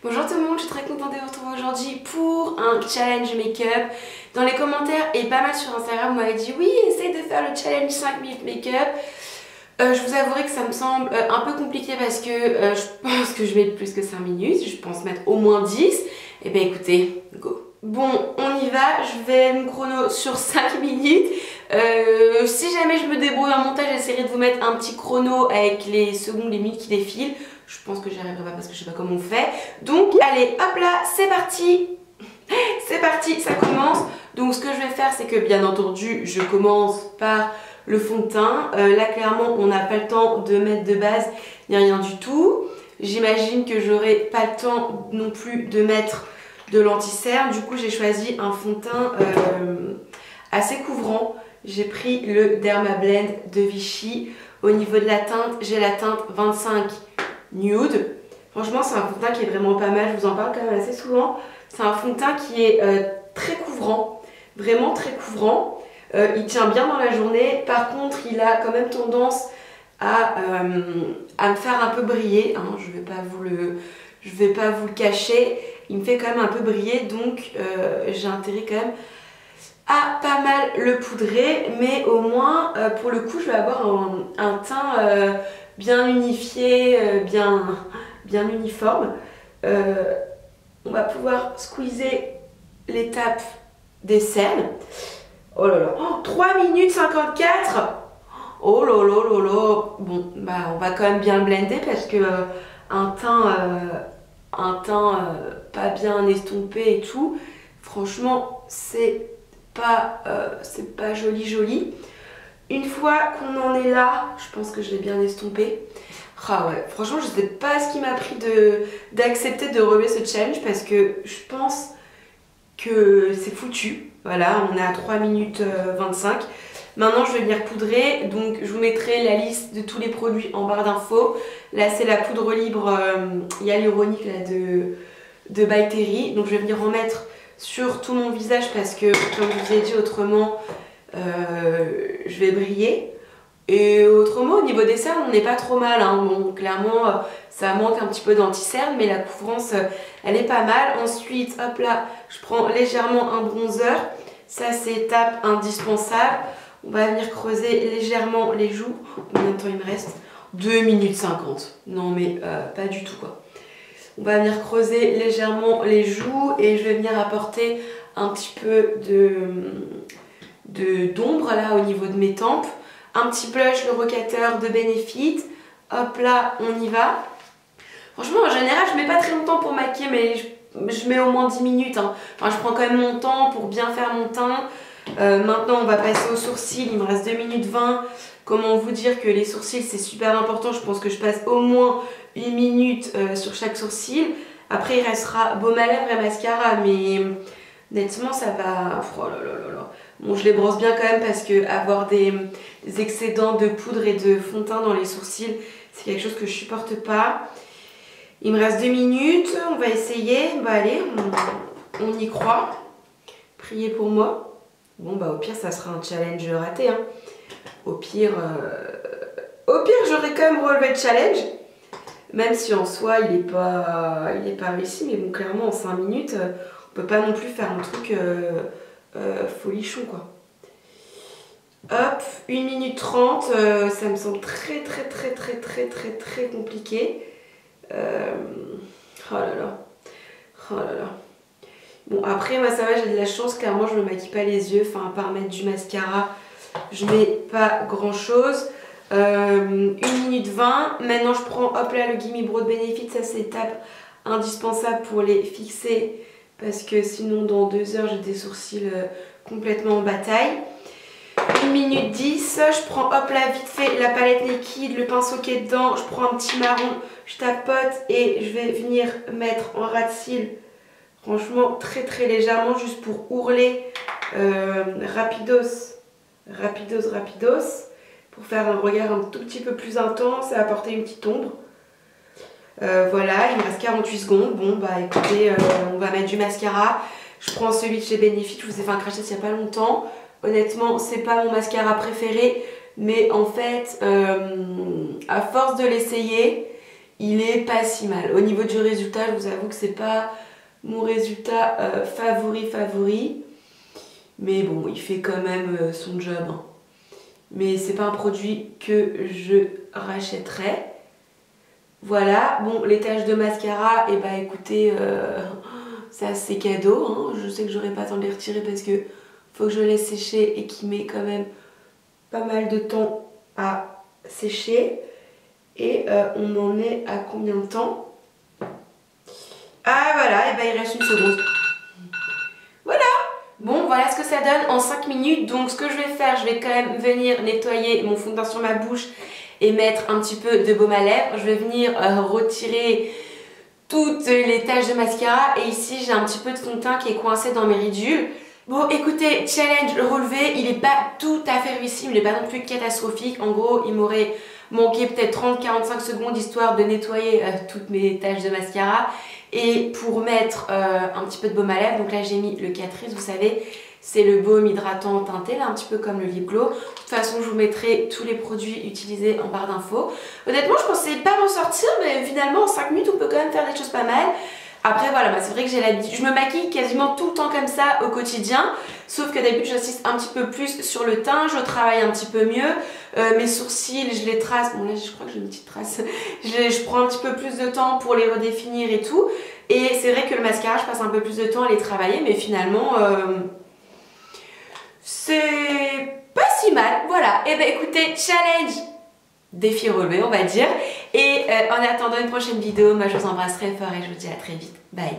Bonjour tout le monde, je suis très contente de vous retrouver aujourd'hui pour un challenge make-up. Dans les commentaires et pas mal sur Instagram, vous m'avez dit oui, essaye de faire le challenge 5 minutes make-up. Je vous avouerai que ça me semble un peu compliqué parce que je pense que je vais plus que 5 minutes, je pense mettre au moins 10. Et bien écoutez, go. Bon, on y va, je vais me chrono sur 5 minutes. Si jamais je me débrouille en montage, j'essaierai de vous mettre un petit chrono avec les secondes, les minutes qui défilent. Je pense que j'y arriverai pas parce que je sais pas comment on fait. Donc allez, hop là, c'est parti. C'est parti, ça commence. Donc ce que je vais faire, c'est que bien entendu, je commence par le fond de teint. Là clairement, on n'a pas le temps de mettre de base ni rien du tout. J'imagine que j'aurai pas le temps non plus de mettre de l'anti-cerne. Du coup, j'ai choisi un fond de teint assez couvrant. J'ai pris le Dermablend de Vichy. Au niveau de la teinte, j'ai la teinte 25 Nude. Franchement, c'est un fond de teint qui est vraiment pas mal. Je vous en parle quand même assez souvent. C'est un fond de teint qui est très couvrant. Vraiment très couvrant. Il tient bien dans la journée. Par contre, il a quand même tendance à me faire un peu briller. Hein. Je vais pas vous le cacher. Il me fait quand même un peu briller. Donc, j'ai intérêt quand même à pas mal le poudrer. Mais au moins, pour le coup, je vais avoir un teint bien unifié, bien uniforme. On va pouvoir squeezer l'étape des cernes. Oh là là, oh, 3 minutes 54. Oh là là là là. Bon, bah on va quand même bien le blender parce que un teint pas bien estompé et tout, franchement, c'est pas joli. Une fois qu'on en est là, je pense que je l'ai bien estompé. Ah ouais, franchement, je sais pas ce qui m'a pris d'accepter de relever ce challenge parce que je pense que c'est foutu. Voilà, on est à 3 minutes 25. Maintenant, je vais venir poudrer. Donc, je vous mettrai la liste de tous les produits en barre d'infos. Là, c'est la poudre libre hyaluronique là, de By Terry. Donc, je vais venir en mettre sur tout mon visage parce que, comme je vous ai dit autrement, je vais briller. Et autrement, au niveau des cernes, on n'est pas trop mal. Hein. Bon, clairement, ça manque un petit peu d'anti-cerne, mais la couvrance, elle est pas mal. Ensuite, hop là, je prends légèrement un bronzer. Ça, c'est étape indispensable. On va venir creuser légèrement les joues. Combien de temps il me reste? 2 minutes 50. Non, mais pas du tout, quoi. On va venir creuser légèrement les joues et je vais venir apporter un petit peu d'ombre là au niveau de mes tempes. Un petit blush, le Rocateur de Benefit. Hop là, on y va. Franchement, en général, je mets pas très longtemps pour maquiller, mais je mets au moins 10 minutes. Hein. Enfin, je prends quand même mon temps pour bien faire mon teint. Maintenant, on va passer aux sourcils. Il me reste 2 minutes 20. Comment vous dire que les sourcils, c'est super important. Je pense que je passe au moins 1 minute sur chaque sourcil. Après, il restera baume à lèvres et mascara, mais honnêtement, ça va... Oh là là là là. Bon, je les brosse bien quand même parce que avoir des excédents de poudre et de fond de teint dans les sourcils, c'est quelque chose que je supporte pas. Il me reste 2 minutes, on va essayer. Bah allez, on y croit. Priez pour moi. Bon bah au pire, ça sera un challenge raté. Hein. Au pire, j'aurais quand même relevé le challenge. Même si en soi, il est pas réussi. Mais bon, clairement, en 5 minutes, on peut pas non plus faire un truc... folichon quoi. Hop, 1 minute 30, ça me semble très compliqué. Oh là là. Oh là là. Bon après moi ça va, j'ai de la chance, clairement je me maquille pas les yeux, enfin à part mettre du mascara, je mets pas grand chose. 1 minute 20, maintenant je prends hop là le Gimme Brow de Benefit, ça c'est étape indispensable pour les fixer. Parce que sinon dans 2 heures j'ai des sourcils complètement en bataille. 1 minute 10, je prends hop là vite fait la palette liquide, le pinceau qui est dedans, je prends un petit marron, je tapote et je vais venir mettre en ras de cils, franchement très légèrement juste pour ourler rapidos, pour faire un regard un tout petit peu plus intense et apporter une petite ombre. Voilà, il me reste 48 secondes. Bon bah écoutez, on va mettre du mascara. Je prends celui de chez Benefit, je vous ai fait un crash test il n'y a pas longtemps. Honnêtement, c'est pas mon mascara préféré, mais en fait, à force de l'essayer, il est pas si mal. Au niveau du résultat, je vous avoue que c'est pas mon résultat favori. Mais bon, il fait quand même son job. Hein. Mais c'est pas un produit que je rachèterai. Voilà, bon, les taches de mascara, et bah écoutez, ça c'est cadeau. Hein. Je sais que j'aurais pas le temps de les retirer parce que faut que je laisse sécher et qu'il met quand même pas mal de temps à sécher. Et on en est à combien de temps? Ah voilà, et bah il reste une seconde. Voilà. Bon, voilà ce que ça donne en 5 minutes. Donc ce que je vais faire, je vais quand même venir nettoyer mon fond de teint sur ma bouche et mettre un petit peu de baume à lèvres. Je vais venir retirer toutes les taches de mascara. Et ici, j'ai un petit peu de fond de teint qui est coincé dans mes ridules. Bon, écoutez, challenge relevé, il n'est pas tout à fait réussi, mais il n'est pas non plus catastrophique. En gros, il m'aurait manqué peut-être 30-45 secondes histoire de nettoyer toutes mes taches de mascara. Et pour mettre un petit peu de baume à lèvres, donc là j'ai mis le Catrice, vous savez, c'est le baume hydratant teinté, là un petit peu comme le lip glow. De toute façon, je vous mettrai tous les produits utilisés en barre d'infos. Honnêtement, je pensais pas m'en sortir, mais finalement en 5 minutes, on peut quand même faire des choses pas mal. Après voilà, bah, c'est vrai que j'ai l'habitude, je me maquille quasiment tout le temps comme ça au quotidien, sauf que d'habitude j'insiste un petit peu plus sur le teint, je travaille un petit peu mieux, mes sourcils je les trace, bon là je crois que j'ai une petite trace, je prends un petit peu plus de temps pour les redéfinir et tout, et c'est vrai que le mascara je passe un peu plus de temps à les travailler, mais finalement c'est pas si mal, voilà. Et bah écoutez, challenge défi relevé on va dire, et en attendant une prochaine vidéo, moi je vous embrasse très fort et je vous dis à très vite, bye.